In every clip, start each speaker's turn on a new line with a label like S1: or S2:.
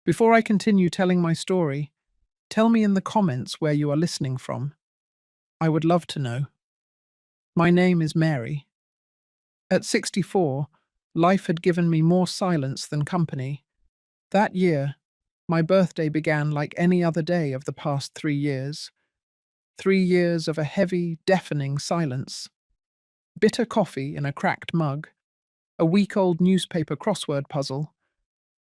S1: Before I continue telling my story, tell me in the comments where you are listening from. I would love to know. My name is Mary. At 64, life had given me more silence than company. That year, my birthday began like any other day of the past 3 years. 3 years of a heavy, deafening silence. Bitter coffee in a cracked mug, a week-old newspaper crossword puzzle,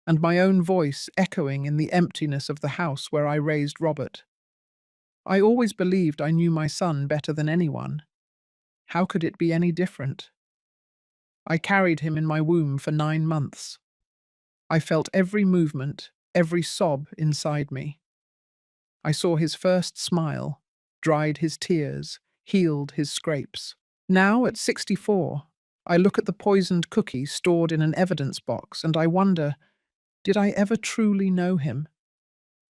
S1: and my own voice echoing in the emptiness of the house where I raised Robert. I always believed I knew my son better than anyone. How could it be any different? I carried him in my womb for 9 months. I felt every movement, every sob inside me. I saw his first smile, dried his tears, healed his scrapes. Now, at 64, I look at the poisoned cookie stored in an evidence box and I wonder, did I ever truly know him?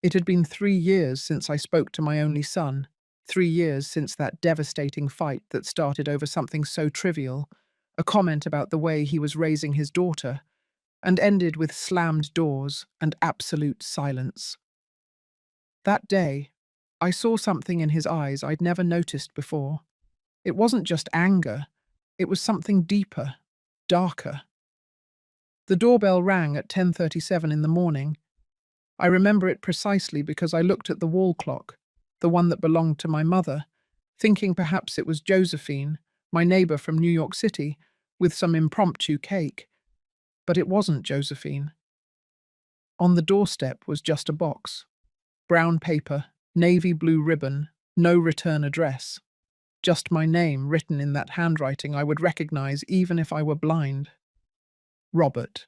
S1: It had been 3 years since I spoke to my only son, 3 years since that devastating fight that started over something so trivial, a comment about the way he was raising his daughter, and ended with slammed doors and absolute silence. That day, I saw something in his eyes I'd never noticed before. It wasn't just anger, it was something deeper, darker. The doorbell rang at 10:37 in the morning. I remember it precisely because I looked at the wall clock, the one that belonged to my mother, thinking perhaps it was Josephine, my neighbor from New York City, with some impromptu cake. But it wasn't Josephine. On the doorstep was just a box. Brown paper, navy blue ribbon, no return address. Just my name written in that handwriting I would recognize even if I were blind. Robert.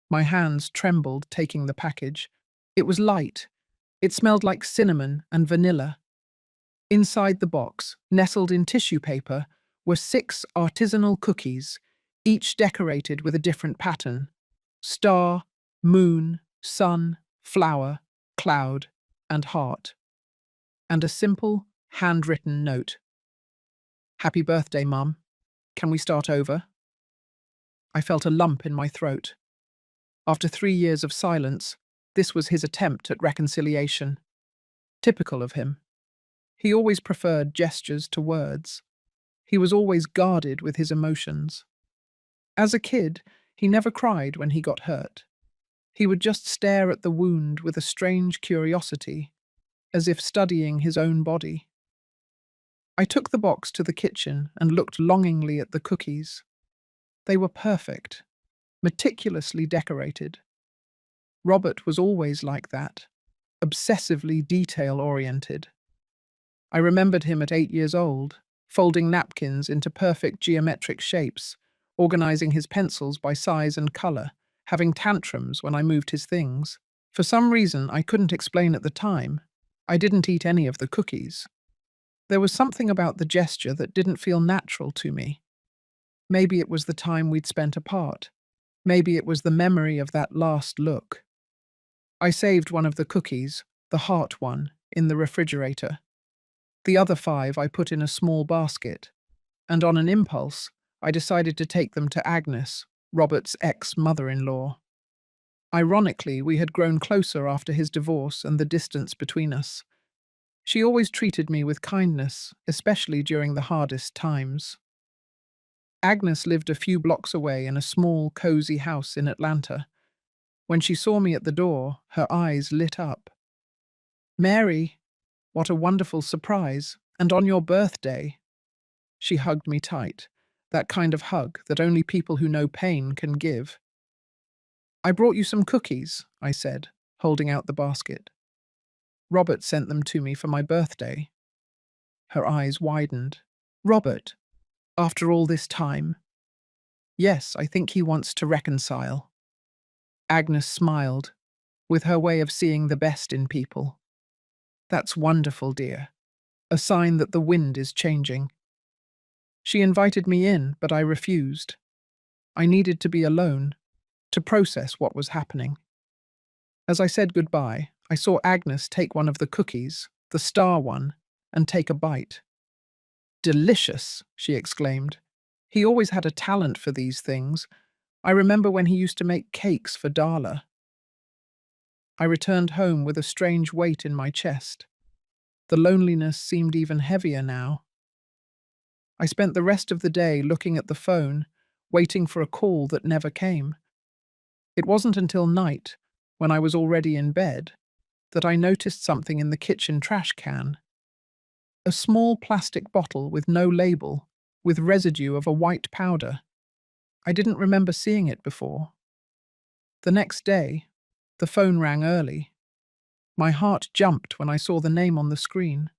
S1: My hands trembled taking the package. It was light. It smelled like cinnamon and vanilla. Inside the box, nestled in tissue paper, were 6 artisanal cookies, each decorated with a different pattern: star, moon, sun, flower, cloud, and heart. And a simple, handwritten note. "Happy birthday, Mum. Can we start over?" I felt a lump in my throat. After 3 years of silence, this was his attempt at reconciliation. Typical of him. He always preferred gestures to words. He was always guarded with his emotions. As a kid, he never cried when he got hurt. He would just stare at the wound with a strange curiosity, as if studying his own body. I took the box to the kitchen and looked longingly at the cookies. They were perfect, meticulously decorated. Robert was always like that, obsessively detail-oriented. I remembered him at 8 years old, folding napkins into perfect geometric shapes, organizing his pencils by size and color, having tantrums when I moved his things. For some reason I couldn't explain at the time, I didn't eat any of the cookies. There was something about the gesture that didn't feel natural to me. Maybe it was the time we'd spent apart. Maybe it was the memory of that last look. I saved one of the cookies, the heart one, in the refrigerator. The other 5 I put in a small basket, and on an impulse, I decided to take them to Agnes, Robert's ex-mother-in-law. Ironically, we had grown closer after his divorce and the distance between us. She always treated me with kindness, especially during the hardest times. Agnes lived a few blocks away in a small, cozy house in Atlanta. When she saw me at the door, her eyes lit up. "Mary, what a wonderful surprise, and on your birthday." She hugged me tight, that kind of hug that only people who know pain can give. "I brought you some cookies," I said, holding out the basket. "Robert sent them to me for my birthday." Her eyes widened. "Robert? After all this time?" "Yes, I think he wants to reconcile." Agnes smiled, with her way of seeing the best in people. "That's wonderful, dear. A sign that the wind is changing." She invited me in, but I refused. I needed to be alone, to process what was happening. As I said goodbye, I saw Agnes take one of the cookies, the star one, and take a bite. "Delicious," she exclaimed. He always had a talent for these things. I remember when he used to make cakes for Darla. I returned home with a strange weight in my chest. The loneliness seemed even heavier now. I spent the rest of the day looking at the phone, waiting for a call that never came. It wasn't until night, when I was already in bed, that I noticed something in the kitchen trash can. A small plastic bottle with no label, with residue of a white powder. I didn't remember seeing it before. The next day, the phone rang early. My heart jumped when I saw the name on the screen.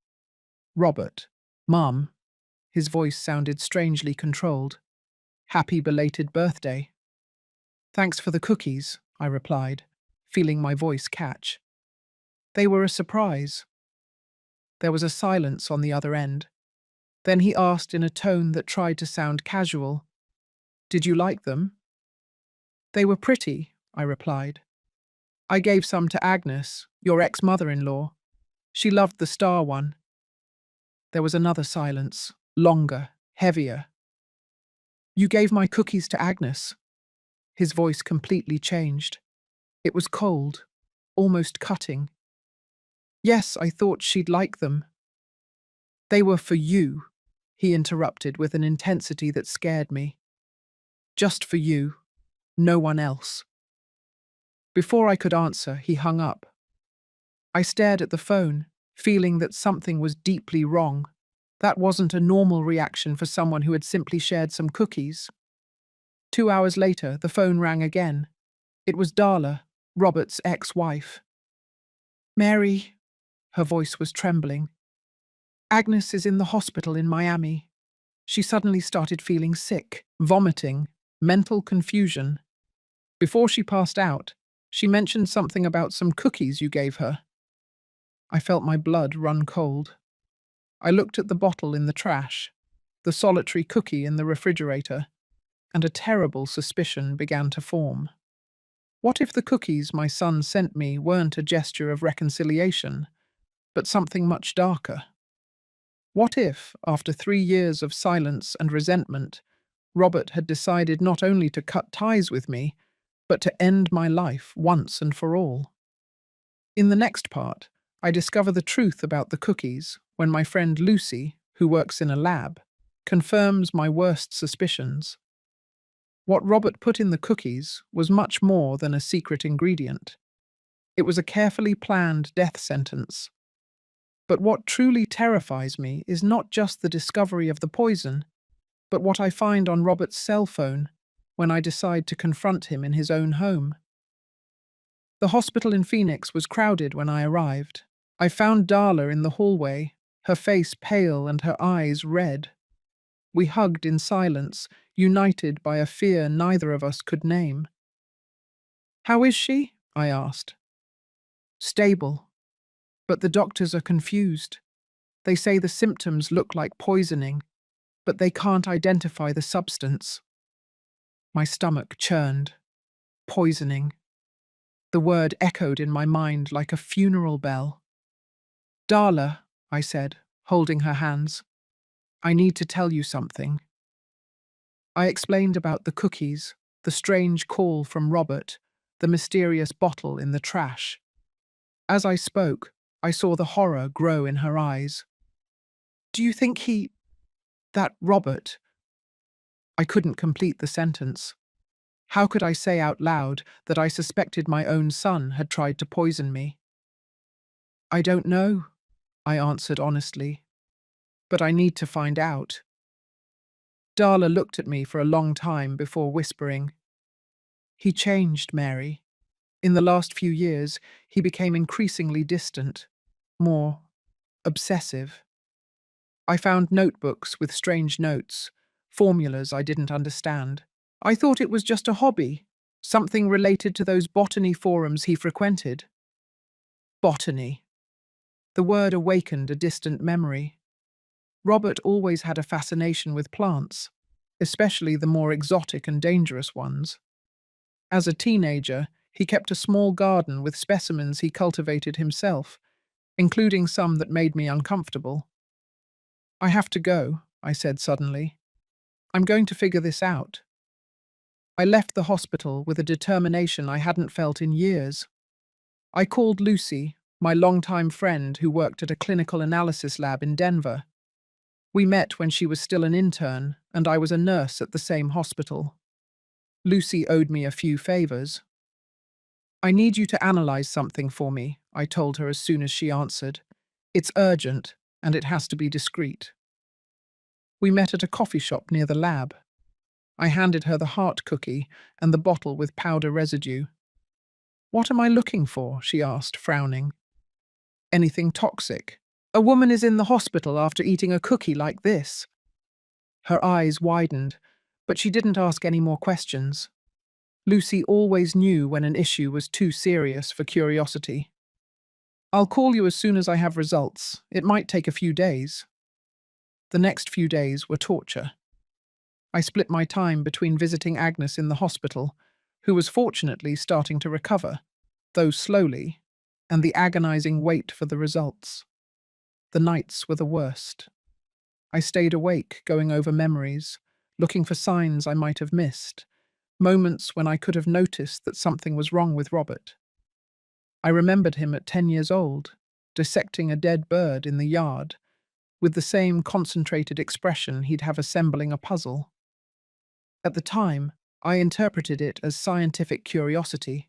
S1: Robert. Mum. His voice sounded strangely controlled. Happy belated birthday. Thanks for the cookies, I replied, feeling my voice catch. They were a surprise. There was a silence on the other end. Then he asked in a tone that tried to sound casual, "Did you like them?" "They were pretty," I replied. "I gave some to Agnes, your ex-mother-in-law. She loved the star one." There was another silence, longer, heavier. "You gave my cookies to Agnes." His voice completely changed. It was cold, almost cutting. "Yes, I thought she'd like them." "They were for you," he interrupted with an intensity that scared me. "Just for you, no one else." Before I could answer, he hung up. I stared at the phone, feeling that something was deeply wrong. That wasn't a normal reaction for someone who had simply shared some cookies. 2 hours later, the phone rang again. It was Darla, Robert's ex-wife. "Mary," her voice was trembling. "Agnes is in the hospital in Miami. She suddenly started feeling sick, vomiting, mental confusion. Before she passed out, she mentioned something about some cookies you gave her." I felt my blood run cold. I looked at the bottle in the trash, the solitary cookie in the refrigerator, and a terrible suspicion began to form. What if the cookies my son sent me weren't a gesture of reconciliation, but something much darker? What if, after 3 years of silence and resentment, Robert had decided not only to cut ties with me, but to end my life once and for all? In the next part, I discover the truth about the cookies when my friend Lucy, who works in a lab, confirms my worst suspicions. What Robert put in the cookies was much more than a secret ingredient. It was a carefully planned death sentence. But what truly terrifies me is not just the discovery of the poison, but what I find on Robert's cell phone when I decide to confront him in his own home. The hospital in Phoenix was crowded when I arrived. I found Darla in the hallway, her face pale and her eyes red. We hugged in silence, united by a fear neither of us could name. "How is she?" I asked. "Stable. But the doctors are confused. They say the symptoms look like poisoning, but they can't identify the substance." My stomach churned. Poisoning. The word echoed in my mind like a funeral bell. "Darla," I said, holding her hands, "I need to tell you something." I explained about the cookies, the strange call from Robert, the mysterious bottle in the trash. As I spoke, I saw the horror grow in her eyes. "Do you think that Robert?" I couldn't complete the sentence. How could I say out loud that I suspected my own son had tried to poison me? "I don't know," I answered honestly, "but I need to find out." Darla looked at me for a long time before whispering, "He changed, Mary. In the last few years, he became increasingly distant, more obsessive." I found notebooks with strange notes, formulas I didn't understand. I thought it was just a hobby, something related to those botany forums he frequented. Botany. The word awakened a distant memory. Robert always had a fascination with plants, especially the more exotic and dangerous ones. As a teenager, he kept a small garden with specimens he cultivated himself, including some that made me uncomfortable. "I have to go," I said suddenly. "I'm going to figure this out." I left the hospital with a determination I hadn't felt in years. I called Lucy, my longtime friend who worked at a clinical analysis lab in Denver. We met when she was still an intern, and I was a nurse at the same hospital. Lucy owed me a few favors. I need you to analyze something for me, I told her as soon as she answered. It's urgent, and it has to be discreet. We met at a coffee shop near the lab. I handed her the heart cookie and the bottle with powder residue. What am I looking for? She asked, frowning. Anything toxic. A woman is in the hospital after eating a cookie like this. Her eyes widened, but she didn't ask any more questions. Lucy always knew when an issue was too serious for curiosity. I'll call you as soon as I have results. It might take a few days. The next few days were torture. I split my time between visiting Agnes in the hospital, who was fortunately starting to recover, though slowly, and the agonizing wait for the results. The nights were the worst. I stayed awake, going over memories, looking for signs I might have missed, moments when I could have noticed that something was wrong with Robert. I remembered him at 10 years old, dissecting a dead bird in the yard, with the same concentrated expression he'd have assembling a puzzle. At the time, I interpreted it as scientific curiosity.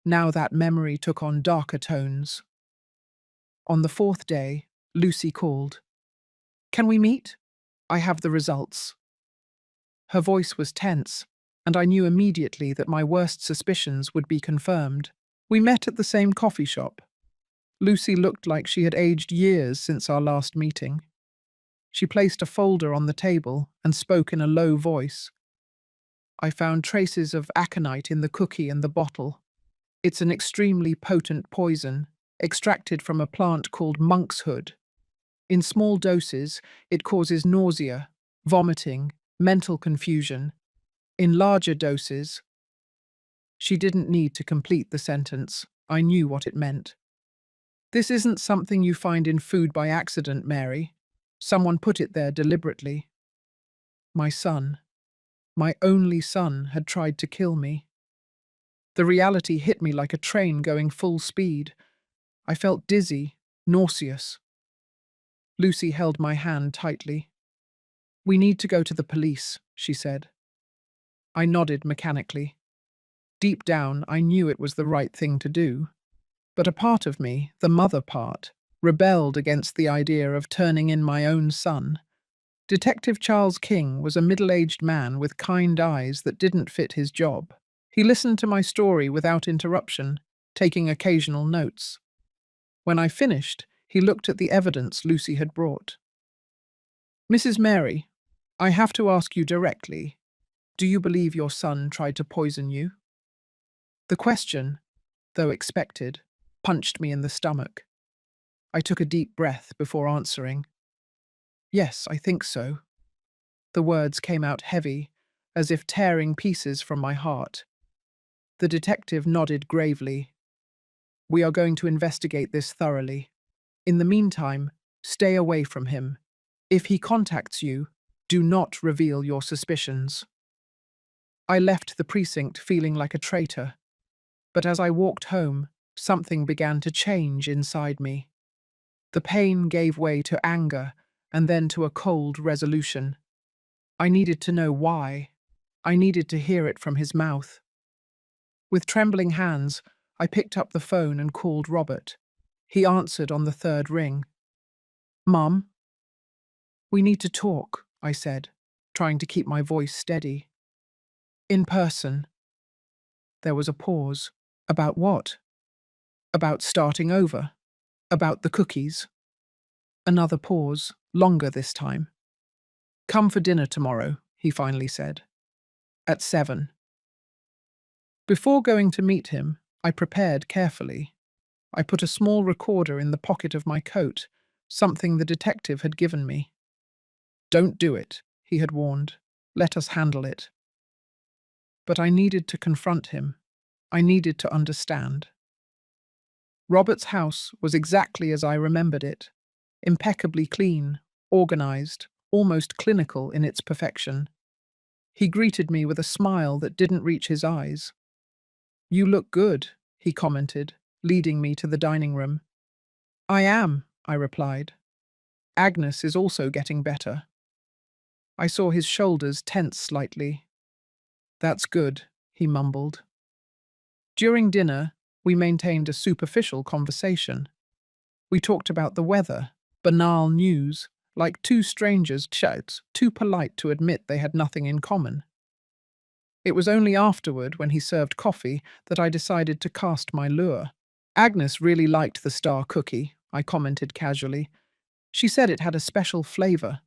S1: Now that memory took on darker tones. On the fourth day, Lucy called. Can we meet? I have the results. Her voice was tense, and I knew immediately that my worst suspicions would be confirmed. We met at the same coffee shop. Lucy looked like she had aged years since our last meeting. She placed a folder on the table and spoke in a low voice. I found traces of aconite in the cookie and the bottle. It's an extremely potent poison, extracted from a plant called monkshood. In small doses, it causes nausea, vomiting, mental confusion. In larger doses— She didn't need to complete the sentence. I knew what it meant. This isn't something you find in food by accident, Mary. Someone put it there deliberately. My son, my only son, had tried to kill me. The reality hit me like a train going full speed. I felt dizzy, nauseous. Lucy held my hand tightly. We need to go to the police, she said. I nodded mechanically. Deep down, I knew it was the right thing to do. But a part of me, the mother part, rebelled against the idea of turning in my own son. Detective Charles King was a middle-aged man with kind eyes that didn't fit his job. He listened to my story without interruption, taking occasional notes. When I finished, he looked at the evidence Lucy had brought. Mrs. Mary, I have to ask you directly, do you believe your son tried to poison you? The question, though expected, punched me in the stomach. I took a deep breath before answering. Yes, I think so. The words came out heavy, as if tearing pieces from my heart. The detective nodded gravely. We are going to investigate this thoroughly. In the meantime, stay away from him. If he contacts you, do not reveal your suspicions. I left the precinct feeling like a traitor, but as I walked home, something began to change inside me. The pain gave way to anger, and then to a cold resolution. I needed to know why. I needed to hear it from his mouth. With trembling hands, I picked up the phone and called Robert. He answered on the third ring. Mum? We need to talk, I said, trying to keep my voice steady. In person. There was a pause. About what? About starting over. About the cookies. Another pause, longer this time. Come for dinner tomorrow, he finally said. At 7. Before going to meet him, I prepared carefully. I put a small recorder in the pocket of my coat, something the detective had given me. Don't do it, he had warned. Let us handle it. But I needed to confront him. I needed to understand. Robert's house was exactly as I remembered it. Impeccably clean, organized, almost clinical in its perfection. He greeted me with a smile that didn't reach his eyes. You look good, he commented, leading me to the dining room. I am, I replied. Agnes is also getting better. I saw his shoulders tense slightly. That's good, he mumbled. During dinner, we maintained a superficial conversation. We talked about the weather, banal news, like two strangers chats, too polite to admit they had nothing in common. It was only afterward, when he served coffee, that I decided to cast my lure. Agnes really liked the star cookie, I commented casually. She said it had a special flavour.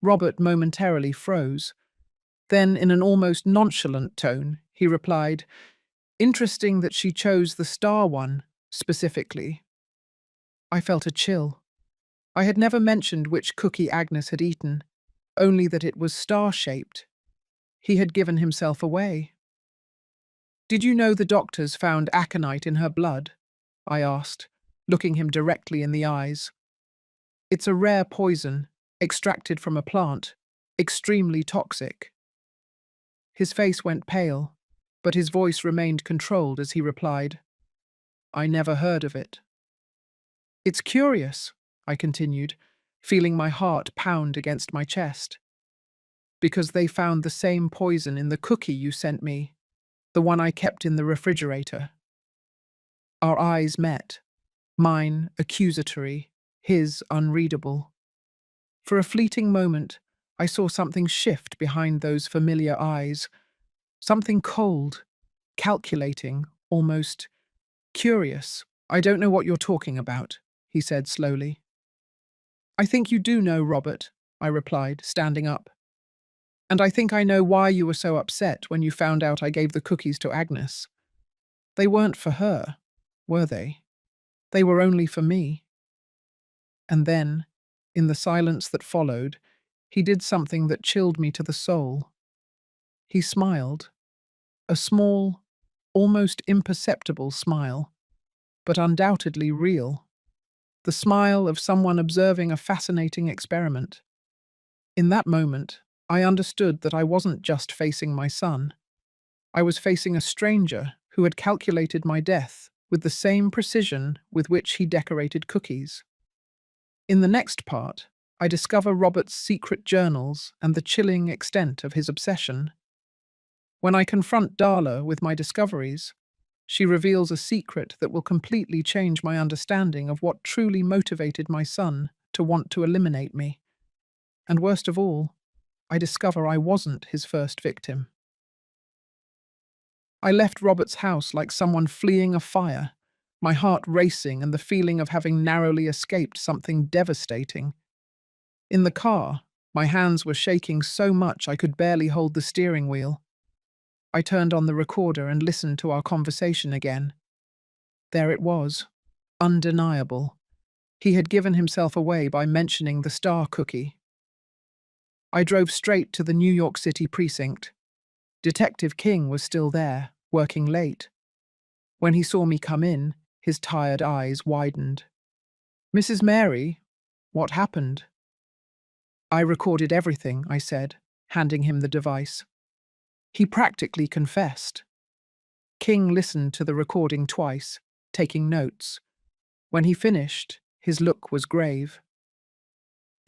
S1: Robert momentarily froze. Then, in an almost nonchalant tone, he replied, "Interesting that she chose the star one, specifically." I felt a chill. I had never mentioned which cookie Agnes had eaten, only that it was star-shaped. He had given himself away. "Did you know the doctors found aconite in her blood?" I asked, looking him directly in the eyes. "It's a rare poison, extracted from a plant, extremely toxic." His face went pale, but his voice remained controlled as he replied, "I never heard of it." "It's curious," I continued, feeling my heart pound against my chest. "Because they found the same poison in the cookie you sent me, the one I kept in the refrigerator." Our eyes met, mine accusatory, his unreadable. For a fleeting moment, I saw something shift behind those familiar eyes, something cold, calculating, almost curious. "I don't know what you're talking about," he said slowly. "I think you do know, Robert," I replied, standing up. "And I think I know why you were so upset when you found out I gave the cookies to Agnes. They weren't for her, were they? They were only for me." And then, in the silence that followed, he did something that chilled me to the soul. He smiled, a small, almost imperceptible smile, but undoubtedly real. The smile of someone observing a fascinating experiment. In that moment, I understood that I wasn't just facing my son. I was facing a stranger who had calculated my death with the same precision with which he decorated cookies. In the next part, I discover Robert's secret journals and the chilling extent of his obsession. When I confront Darla with my discoveries, she reveals a secret that will completely change my understanding of what truly motivated my son to want to eliminate me. And worst of all, I discover I wasn't his first victim. I left Robert's house like someone fleeing a fire, my heart racing and the feeling of having narrowly escaped something devastating. In the car, my hands were shaking so much I could barely hold the steering wheel. I turned on the recorder and listened to our conversation again. There it was, undeniable. He had given himself away by mentioning the star cookie. I drove straight to the New York City precinct. Detective King was still there, working late. When he saw me come in, his tired eyes widened. "Mrs. Mary, what happened?" "I recorded everything," I said, handing him the device. He practically confessed. King listened to the recording twice, taking notes. When he finished, his look was grave.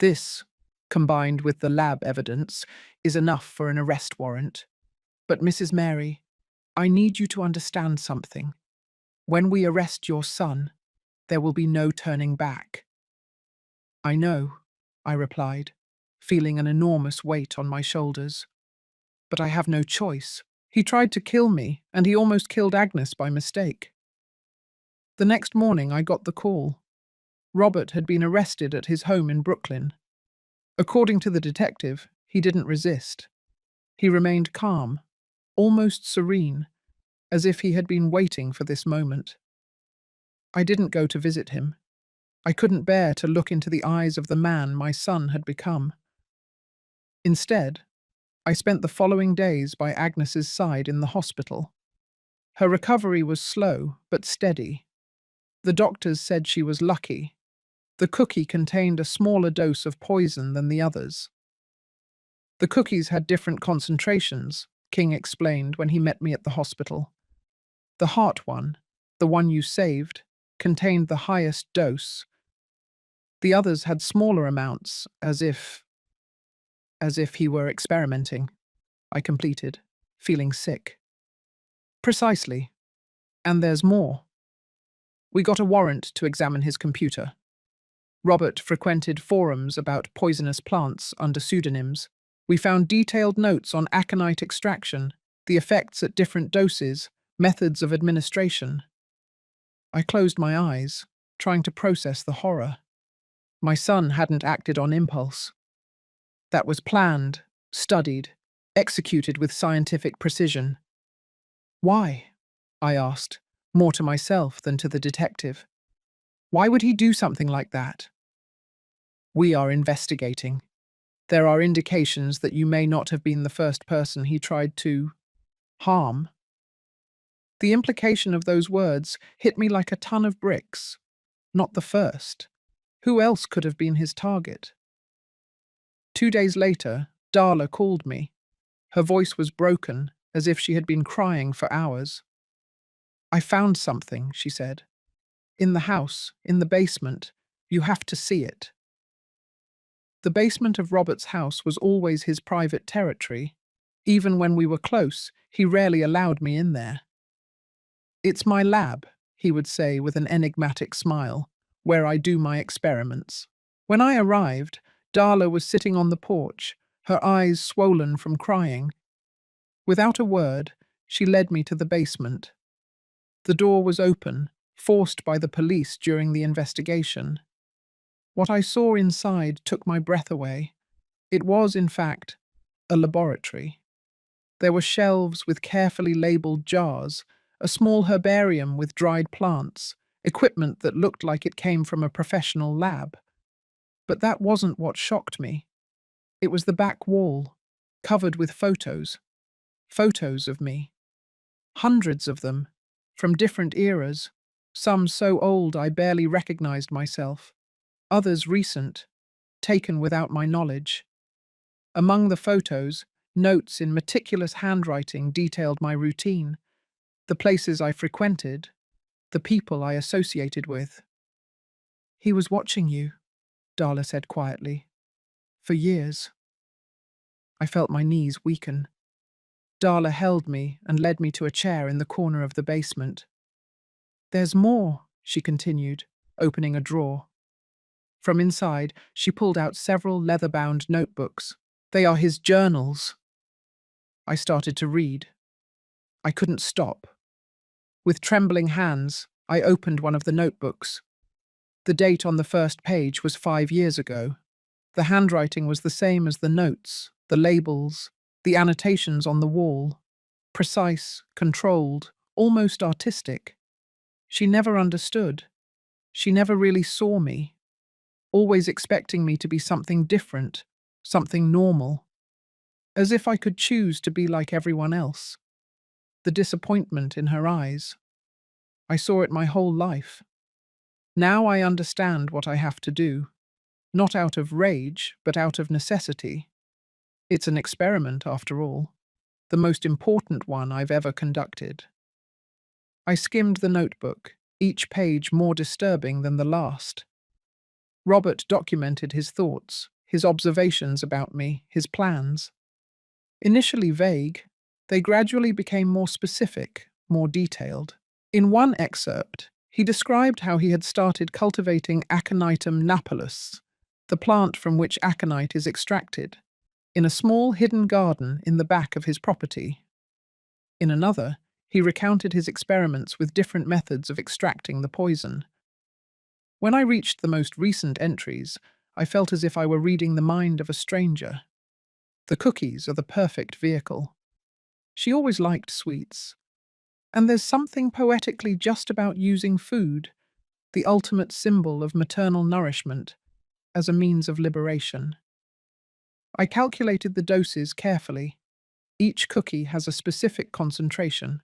S1: "This, combined with the lab evidence, is enough for an arrest warrant. But Mrs. Mary, I need you to understand something. When we arrest your son, there will be no turning back." "I know," I replied, feeling an enormous weight on my shoulders. "But I have no choice. He tried to kill me, and he almost killed Agnes by mistake." The next morning I got the call. Robert had been arrested at his home in Brooklyn. According to the detective, he didn't resist. He remained calm, almost serene, as if he had been waiting for this moment. I didn't go to visit him. I couldn't bear to look into the eyes of the man my son had become. Instead, I spent the following days by Agnes's side in the hospital. Her recovery was slow but steady. The doctors said she was lucky. The cookie contained a smaller dose of poison than the others. The cookies had different concentrations, King explained when he met me at the hospital. The heart one, The one you saved contained the highest dose. The others had smaller amounts, as if he were experimenting. I completed, feeling sick. Precisely. And there's more. We got a warrant to examine his computer. Robert frequented forums about poisonous plants under pseudonyms. We found detailed notes on aconite extraction, the effects at different doses, methods of administration. I closed my eyes, trying to process the horror. My son hadn't acted on impulse. That was planned, studied, executed with scientific precision. Why? I asked, more to myself than to the detective. Why would he do something like that? We are investigating. There are indications that you may not have been the first person he tried to harm. The implication of those words hit me like a ton of bricks. Not the first. Who else could have been his target? 2 days later, Darla called me. Her voice was broken, as if she had been crying for hours. I found something, she said. In the house, in the basement. You have to see it. The basement of Robert's house was always his private territory. Even when we were close, he rarely allowed me in there. It's my lab, he would say with an enigmatic smile, where I do my experiments. When I arrived, Darla was sitting on the porch, her eyes swollen from crying. Without a word, she led me to the basement. The door was open, forced by the police during the investigation. What I saw inside took my breath away. It was, in fact, a laboratory. There were shelves with carefully labelled jars, a small herbarium with dried plants, equipment that looked like it came from a professional lab. But that wasn't what shocked me. It was the back wall, covered with photos. Photos of me. Hundreds of them, from different eras, some so old I barely recognized myself, others recent, taken without my knowledge. Among the photos, notes in meticulous handwriting detailed my routine, the places I frequented, the people I associated with. He was watching you, Darla said quietly. For years. I felt my knees weaken. Darla held me and led me to a chair in the corner of the basement. There's more, she continued, opening a drawer. From inside, she pulled out several leather-bound notebooks. They are his journals. I started to read. I couldn't stop. With trembling hands, I opened one of the notebooks. The date on the first page was 5 years ago. The handwriting was the same as the notes, the labels, the annotations on the wall. Precise, controlled, almost artistic. She never understood. She never really saw me, always expecting me to be something different, something normal. As if I could choose to be like everyone else. The disappointment in her eyes. I saw it my whole life. Now I understand what I have to do. Not out of rage, but out of necessity. It's an experiment, after all. The most important one I've ever conducted. I skimmed the notebook, each page more disturbing than the last. Robert documented his thoughts, his observations about me, his plans. Initially vague, they gradually became more specific, more detailed. In one excerpt, he described how he had started cultivating Aconitum napellus, the plant from which aconite is extracted, in a small hidden garden in the back of his property. In another, he recounted his experiments with different methods of extracting the poison. When I reached the most recent entries, I felt as if I were reading the mind of a stranger. The cookies are the perfect vehicle. She always liked sweets. And there's something poetically just about using food, the ultimate symbol of maternal nourishment, as a means of liberation. I calculated the doses carefully. Each cookie has a specific concentration.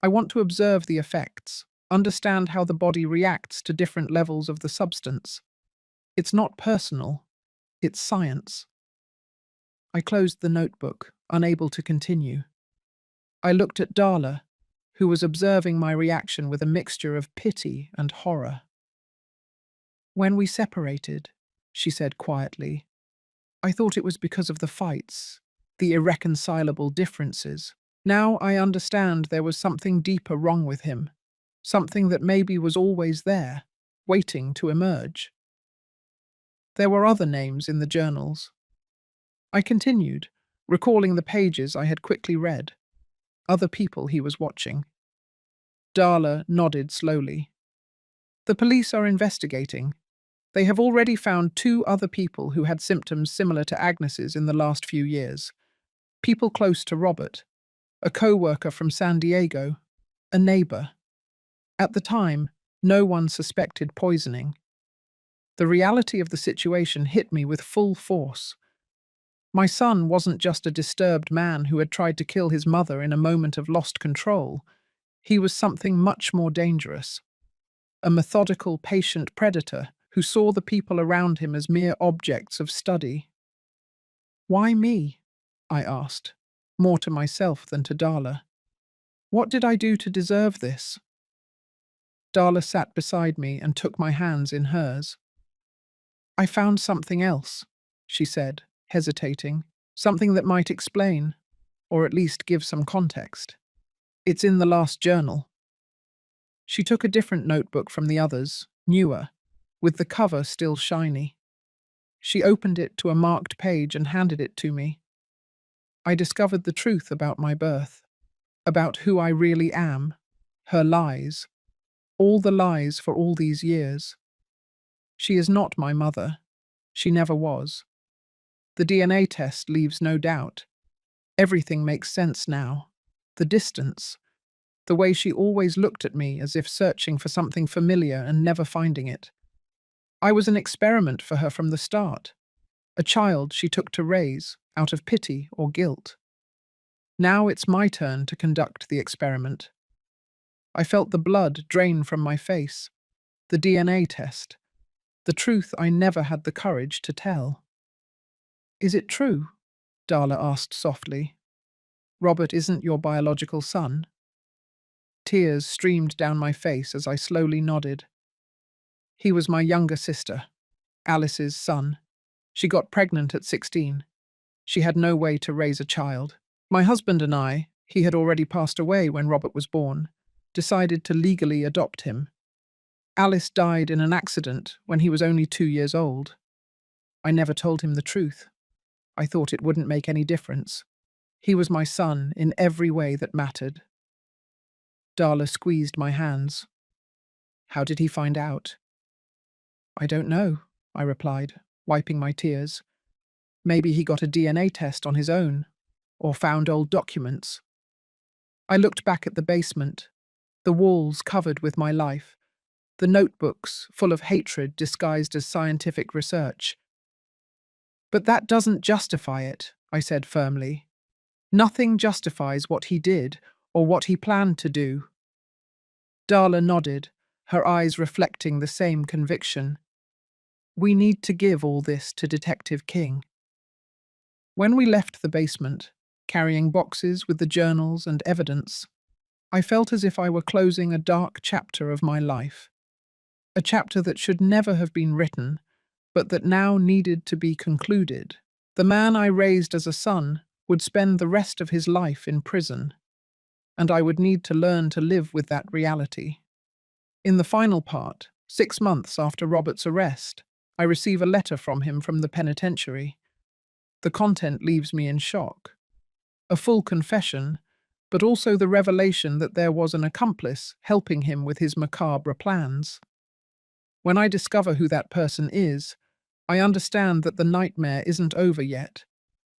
S1: I want to observe the effects, understand how the body reacts to different levels of the substance. It's not personal, it's science. I closed the notebook, unable to continue. I looked at Darla, who was observing my reaction with a mixture of pity and horror. "When we separated," she said quietly, "I thought it was because of the fights, the irreconcilable differences. Now I understand there was something deeper wrong with him, something that maybe was always there, waiting to emerge." There were other names in the journals. I continued, recalling the pages I had quickly read, other people he was watching. Darla nodded slowly. "The police are investigating. They have already found 2 other people who had symptoms similar to Agnes's in the last few years. People close to Robert, a co-worker from San Diego, a neighbor. At the time, no one suspected poisoning. The reality of the situation hit me with full force. My son wasn't just a disturbed man who had tried to kill his mother in a moment of lost control. He was something much more dangerous. A methodical, patient predator who saw the people around him as mere objects of study. "Why me?" I asked, more to myself than to Darla. "What did I do to deserve this?" Darla sat beside me and took my hands in hers. "I found something else," she said, hesitating, "something that might explain, or at least give some context. It's in the last journal." She took a different notebook from the others, newer, with the cover still shiny. She opened it to a marked page and handed it to me. I discovered the truth about my birth, about who I really am, her lies, all the lies for all these years. She is not my mother. She never was. The DNA test leaves no doubt. Everything makes sense now. The distance, the way she always looked at me as if searching for something familiar and never finding it. I was an experiment for her from the start, a child she took to raise out of pity or guilt. Now it's my turn to conduct the experiment. I felt the blood drain from my face, the DNA test, the truth I never had the courage to tell. "Is it true?" Darla asked softly. "Robert isn't your biological son?" Tears streamed down my face as I slowly nodded. "He was my younger sister, Alice's son. She got pregnant at 16. She had no way to raise a child. My husband and I, he had already passed away when Robert was born, decided to legally adopt him. Alice died in an accident when he was only 2 years old. I never told him the truth. I thought it wouldn't make any difference. He was my son in every way that mattered." Darla squeezed my hands. "How did he find out?" "I don't know," I replied, wiping my tears. "Maybe he got a DNA test on his own, or found old documents." I looked back at the basement, the walls covered with my life, the notebooks full of hatred disguised as scientific research. "But that doesn't justify it," I said firmly. "Nothing justifies what he did or what he planned to do." Darla nodded, her eyes reflecting the same conviction. "We need to give all this to Detective King." When we left the basement, carrying boxes with the journals and evidence, I felt as if I were closing a dark chapter of my life. A chapter that should never have been written, but that now needed to be concluded. The man I raised as a son would spend the rest of his life in prison, and I would need to learn to live with that reality. In the final part, 6 months after Robert's arrest, I receive a letter from him from the penitentiary. The content leaves me in shock. A full confession, but also the revelation that there was an accomplice helping him with his macabre plans. When I discover who that person is, I understand that the nightmare isn't over yet,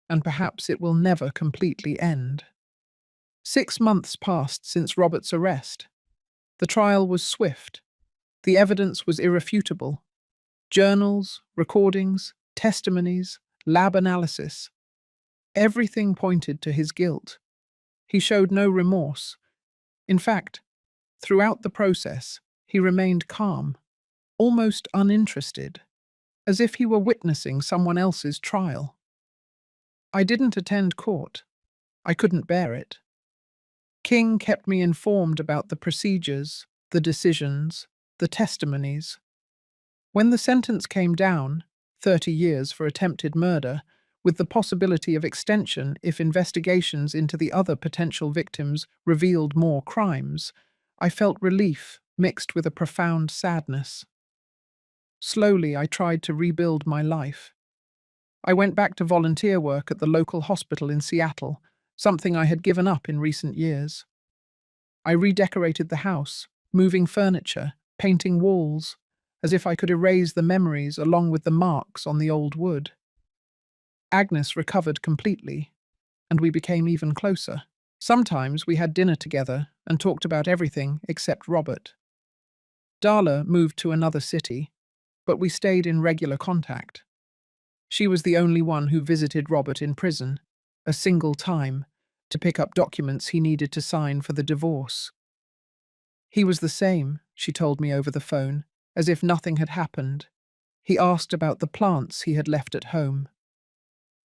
S1: and perhaps it will never completely end. 6 months passed since Robert's arrest. The trial was swift. The evidence was irrefutable. Journals, recordings, testimonies, lab analysis. Everything pointed to his guilt. He showed no remorse. In fact, throughout the process, he remained calm, almost uninterested, as if he were witnessing someone else's trial. I didn't attend court. I couldn't bear it. King kept me informed about the procedures, the decisions, the testimonies. When the sentence came down, 30 years for attempted murder, with the possibility of extension if investigations into the other potential victims revealed more crimes, I felt relief mixed with a profound sadness. Slowly, I tried to rebuild my life. I went back to volunteer work at the local hospital in Seattle, something I had given up in recent years. I redecorated the house, moving furniture, painting walls, as if I could erase the memories along with the marks on the old wood. Agnes recovered completely, and we became even closer. Sometimes we had dinner together and talked about everything except Robert. Darla moved to another city, but we stayed in regular contact. She was the only one who visited Robert in prison, a single time, to pick up documents he needed to sign for the divorce. He was the same, she told me over the phone, as if nothing had happened. He asked about the plants he had left at home.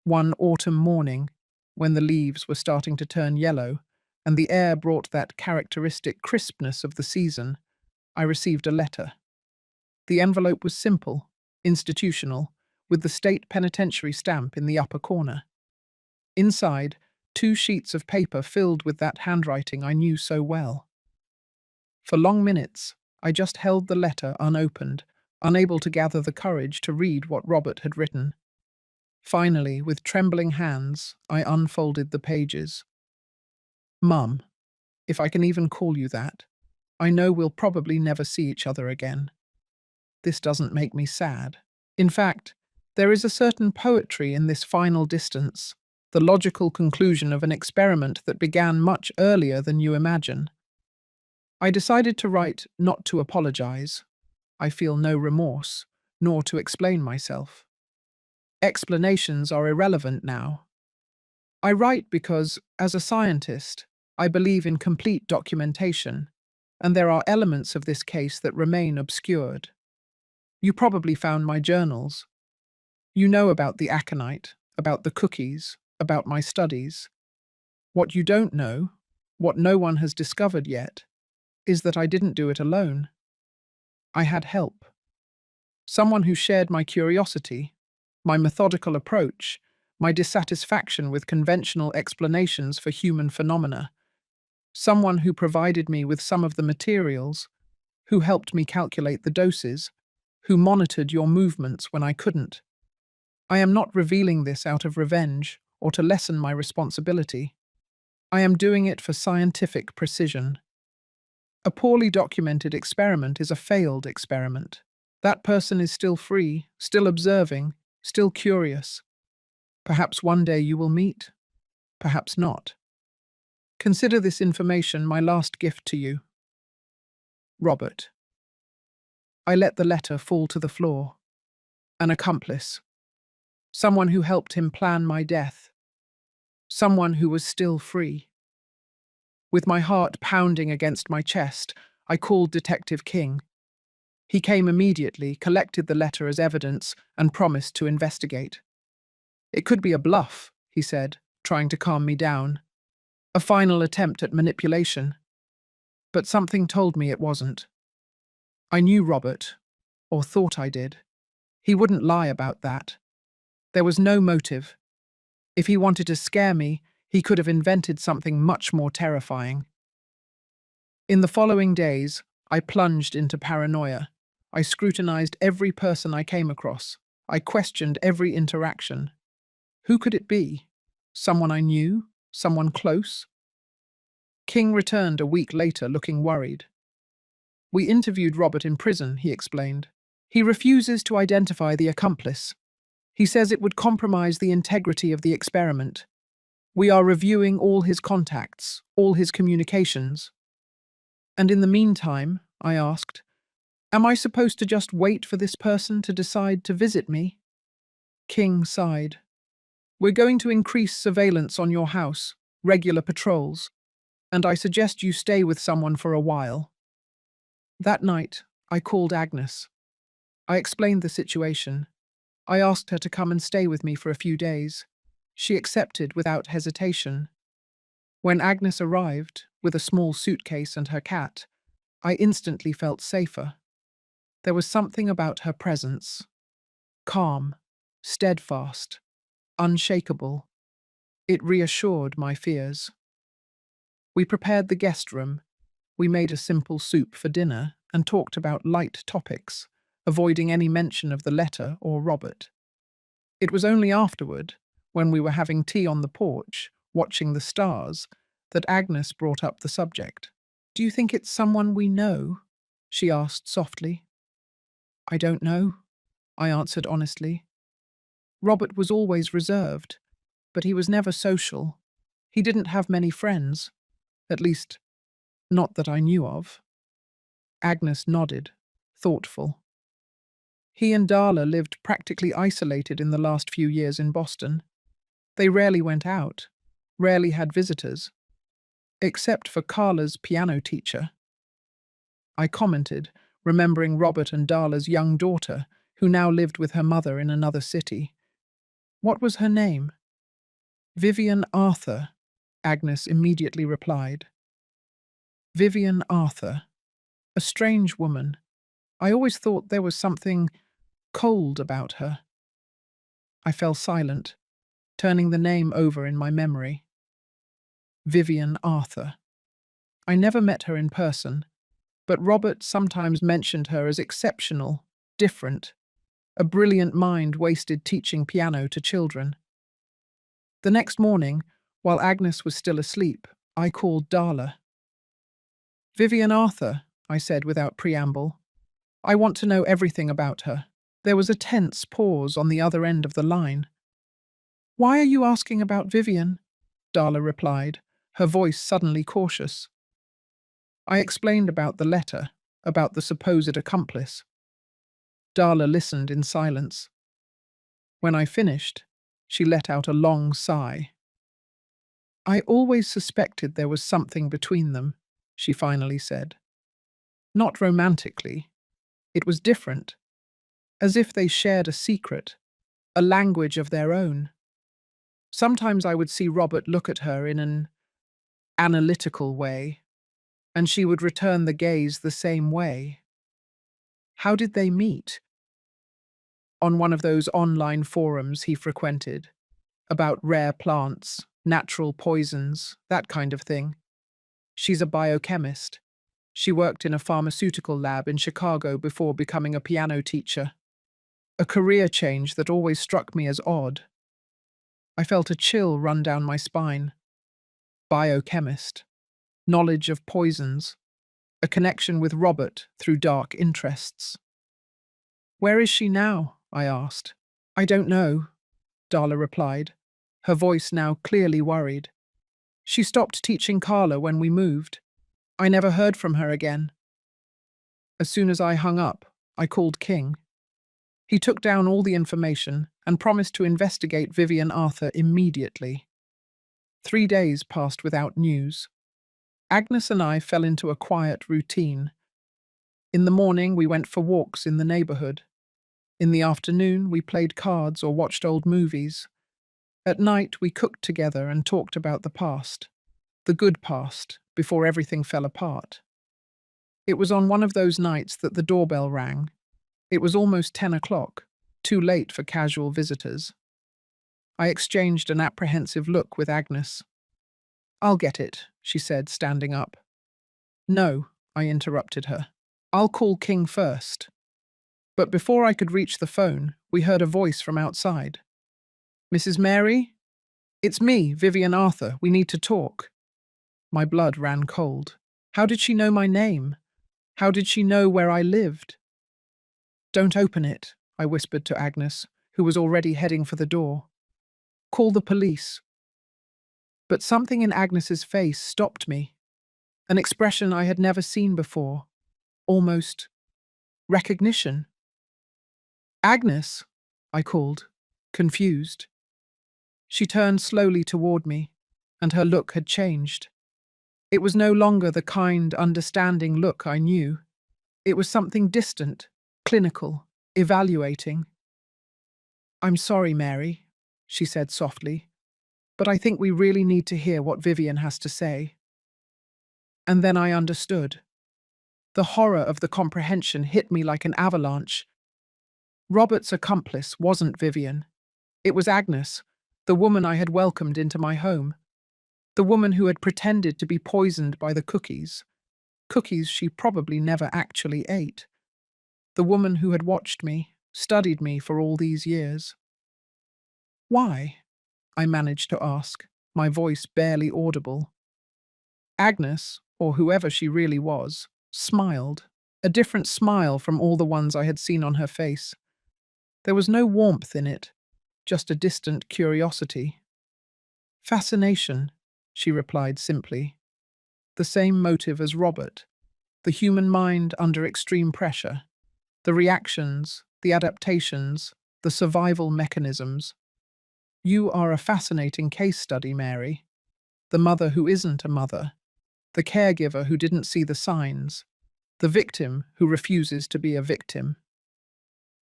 S1: One autumn morning, when the leaves were starting to turn yellow, and the air brought that characteristic crispness of the season, I received a letter. The envelope was simple, institutional, with the state penitentiary stamp in the upper corner. Inside, 2 sheets of paper filled with that handwriting I knew so well. For long minutes, I just held the letter unopened, unable to gather the courage to read what Robert had written. Finally, with trembling hands, I unfolded the pages. Mum, if I can even call you that, I know we'll probably never see each other again. This doesn't make me sad. In fact, there is a certain poetry in this final distance, the logical conclusion of an experiment that began much earlier than you imagine. I decided to write not to apologize. I feel no remorse, nor to explain myself. Explanations are irrelevant now. I write because, as a scientist, I believe in complete documentation, and there are elements of this case that remain obscured. You probably found my journals. You know about the aconite, about the cookies, about my studies. What you don't know, what no one has discovered yet, is that I didn't do it alone. I had help. Someone who shared my curiosity, my methodical approach, my dissatisfaction with conventional explanations for human phenomena. Someone who provided me with some of the materials, who helped me calculate the doses, who monitored your movements when I couldn't. I am not revealing this out of revenge or to lessen my responsibility. I am doing it for scientific precision. A poorly documented experiment is a failed experiment. That person is still free, still observing, still curious. Perhaps one day you will meet, perhaps not. Consider this information my last gift to you. Robert. I let the letter fall to the floor. An accomplice. Someone who helped him plan my death. Someone who was still free. With my heart pounding against my chest, I called Detective King. He came immediately, collected the letter as evidence, and promised to investigate. It could be a bluff, he said, trying to calm me down. A final attempt at manipulation. But something told me it wasn't. I knew Robert, or thought I did. He wouldn't lie about that. There was no motive. If he wanted to scare me, he could have invented something much more terrifying. In the following days, I plunged into paranoia. I scrutinized every person I came across. I questioned every interaction. Who could it be? Someone I knew? Someone close? King returned a week later looking worried. We interviewed Robert in prison, he explained. He refuses to identify the accomplice. He says it would compromise the integrity of the experiment. We are reviewing all his contacts, all his communications. And in the meantime, I asked, am I supposed to just wait for this person to decide to visit me? King sighed. We're going to increase surveillance on your house, regular patrols, and I suggest you stay with someone for a while. That night, I called Agnes. I explained the situation. I asked her to come and stay with me for a few days. She accepted without hesitation. When Agnes arrived, with a small suitcase and her cat, I instantly felt safer. There was something about her presence. Calm, steadfast, unshakable. It reassured my fears. We prepared the guest room. We made a simple soup for dinner and talked about light topics, avoiding any mention of the letter or Robert. It was only afterward, when we were having tea on the porch, watching the stars, that Agnes brought up the subject. "Do you think it's someone we know?" she asked softly. "I don't know," I answered honestly. Robert was always reserved, but he was never social. He didn't have many friends, at least, not that I knew of. Agnes nodded, thoughtful. He and Darla lived practically isolated in the last few years in Boston. They rarely went out, rarely had visitors, except for Carla's piano teacher. I commented, remembering Robert and Darla's young daughter, who now lived with her mother in another city. What was her name? Vivian Arthur, Agnes immediately replied. Vivian Arthur. A strange woman. I always thought there was something cold about her. I fell silent, turning the name over in my memory. Vivian Arthur. I never met her in person, but Robert sometimes mentioned her as exceptional, different, a brilliant mind wasted teaching piano to children. The next morning, while Agnes was still asleep, I called Darla. "Vivian Arthur," I said without preamble. "I want to know everything about her." There was a tense pause on the other end of the line. "Why are you asking about Vivian?" Darla replied, her voice suddenly cautious. I explained about the letter, about the supposed accomplice. Darla listened in silence. When I finished, she let out a long sigh. "I always suspected there was something between them," she finally said. "Not romantically. It was different, as if they shared a secret, a language of their own. Sometimes I would see Robert look at her in an analytical way, and she would return the gaze the same way. How did they meet? On one of those online forums he frequented, about rare plants, natural poisons, that kind of thing. She's a biochemist. She worked in a pharmaceutical lab in Chicago before becoming a piano teacher. A career change that always struck me as odd. I felt a chill run down my spine. Biochemist. Knowledge of poisons. A connection with Robert through dark interests. "Where is she now?" I asked. "I don't know," Darla replied, her voice now clearly worried. "She stopped teaching Carla when we moved. I never heard from her again." As soon as I hung up, I called King. He took down all the information and promised to investigate Vivian Arthur immediately. 3 days passed without news. Agnes and I fell into a quiet routine. In the morning, we went for walks in the neighborhood. In the afternoon, we played cards or watched old movies. At night, we cooked together and talked about the past, the good past, before everything fell apart. It was on one of those nights that the doorbell rang. It was almost 10 o'clock, too late for casual visitors. I exchanged an apprehensive look with Agnes. "I'll get it," she said, standing up. "No," I interrupted her. "I'll call King first." But before I could reach the phone, we heard a voice from outside. "Mrs. Mary? It's me, Vivian Arthur. We need to talk." My blood ran cold. How did she know my name? How did she know where I lived? "Don't open it," I whispered to Agnes, who was already heading for the door. "Call the police." But something in Agnes's face stopped me, an expression I had never seen before, almost recognition. "Agnes," I called, confused. She turned slowly toward me, and her look had changed. It was no longer the kind, understanding look I knew. It was something distant, clinical, evaluating. "I'm sorry, Mary," she said softly. but I think we really need to hear what Vivian has to say. And then I understood. The horror of the comprehension hit me like an avalanche. Robert's accomplice wasn't Vivian. It was Agnes, the woman I had welcomed into my home. The woman who had pretended to be poisoned by the cookies. Cookies she probably never actually ate. The woman who had watched me, studied me for all these years. Why? I managed to ask, my voice barely audible. Agnes, or whoever she really was, smiled, a different smile from all the ones I had seen on her face. There was no warmth in it, just a distant curiosity. Fascination, she replied simply. The same motive as Robert, the human mind under extreme pressure, the reactions, the adaptations, the survival mechanisms. You are a fascinating case study, Mary. The mother who isn't a mother, the caregiver who didn't see the signs, the victim who refuses to be a victim.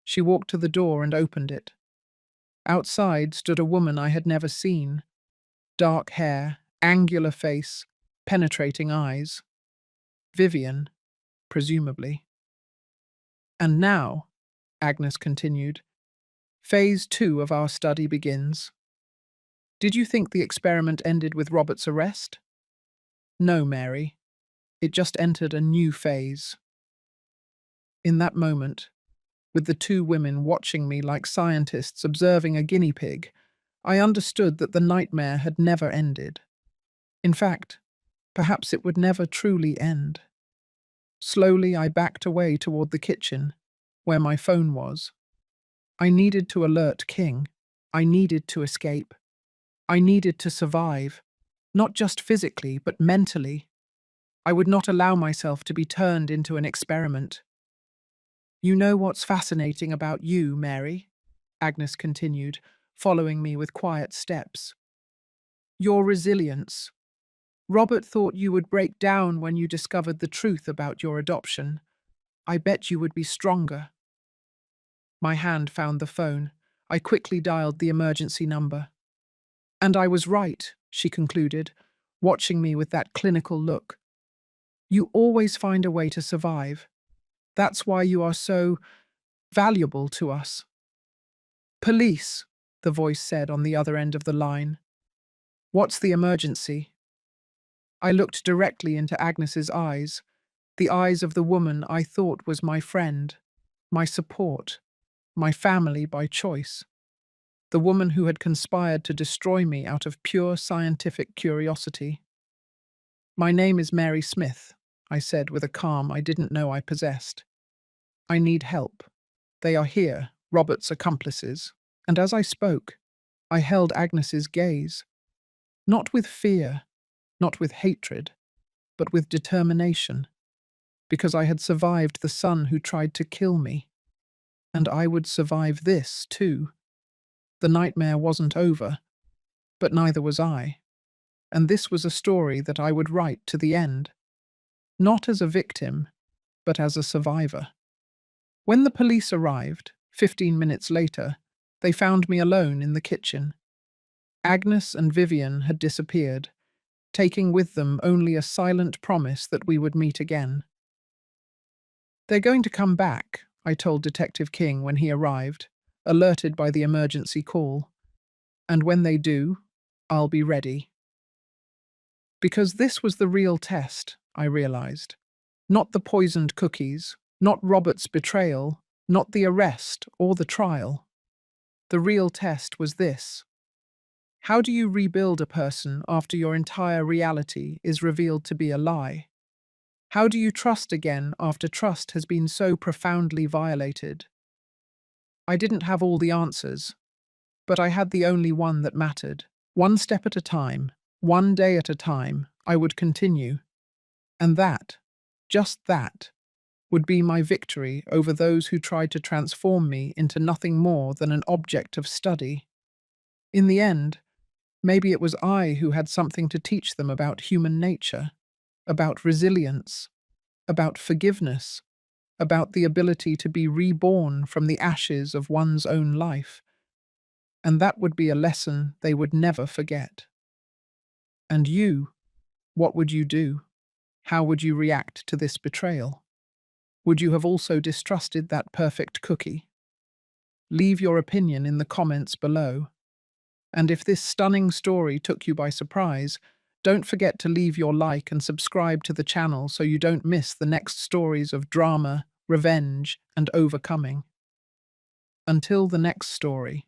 S1: She walked to the door and opened it. Outside stood a woman I had never seen. Dark hair, angular face, penetrating eyes. Vivian, presumably. And now, Agnes continued, phase 2 of our study begins. Did you think the experiment ended with Robert's arrest? No, Mary. It just entered a new phase. In that moment, with the two women watching me like scientists observing a guinea pig, I understood that the nightmare had never ended. In fact, perhaps it would never truly end. Slowly, I backed away toward the kitchen, where my phone was. I needed to alert King. I needed to escape. I needed to survive, not just physically, but mentally. I would not allow myself to be turned into an experiment. You know what's fascinating about you, Mary? Agnes continued, following me with quiet steps. Your resilience. Robert thought you would break down when you discovered the truth about your adoption. I bet you would be stronger. My hand found the phone. I quickly dialed the emergency number. And I was right, she concluded, watching me with that clinical look. You always find a way to survive. That's why you are so valuable to us. Police, the voice said on the other end of the line. What's the emergency? I looked directly into Agnes's eyes, the eyes of the woman I thought was my friend, my support, my family by choice, the woman who had conspired to destroy me out of pure scientific curiosity. My name is Mary Smith, I said with a calm I didn't know I possessed. I need help. They are here, Robert's accomplices. And as I spoke, I held Agnes's gaze. Not with fear, not with hatred, but with determination. Because I had survived the son who tried to kill me. And I would survive this, too. The nightmare wasn't over, but neither was I. And this was a story that I would write to the end. Not as a victim, but as a survivor. When the police arrived, 15 minutes later, they found me alone in the kitchen. Agnes and Vivian had disappeared, taking with them only a silent promise that we would meet again. They're going to come back, I told Detective King when he arrived, alerted by the emergency call. And when they do, I'll be ready. Because this was the real test, I realized. Not the poisoned cookies, not Robert's betrayal, not the arrest or the trial. The real test was this. How do you rebuild a person after your entire reality is revealed to be a lie? How do you trust again after trust has been so profoundly violated? I didn't have all the answers, but I had the only one that mattered. One step at a time, one day at a time, I would continue. And that, just that, would be my victory over those who tried to transform me into nothing more than an object of study. In the end, maybe it was I who had something to teach them about human nature, about resilience, about forgiveness, about the ability to be reborn from the ashes of one's own life. and that would be a lesson they would never forget. And you, what would you do? How would you react to this betrayal? Would you have also distrusted that perfect cookie? Leave your opinion in the comments below. And if this stunning story took you by surprise, don't forget to leave your like and subscribe to the channel so you don't miss the next stories of drama, revenge, and overcoming. Until the next story.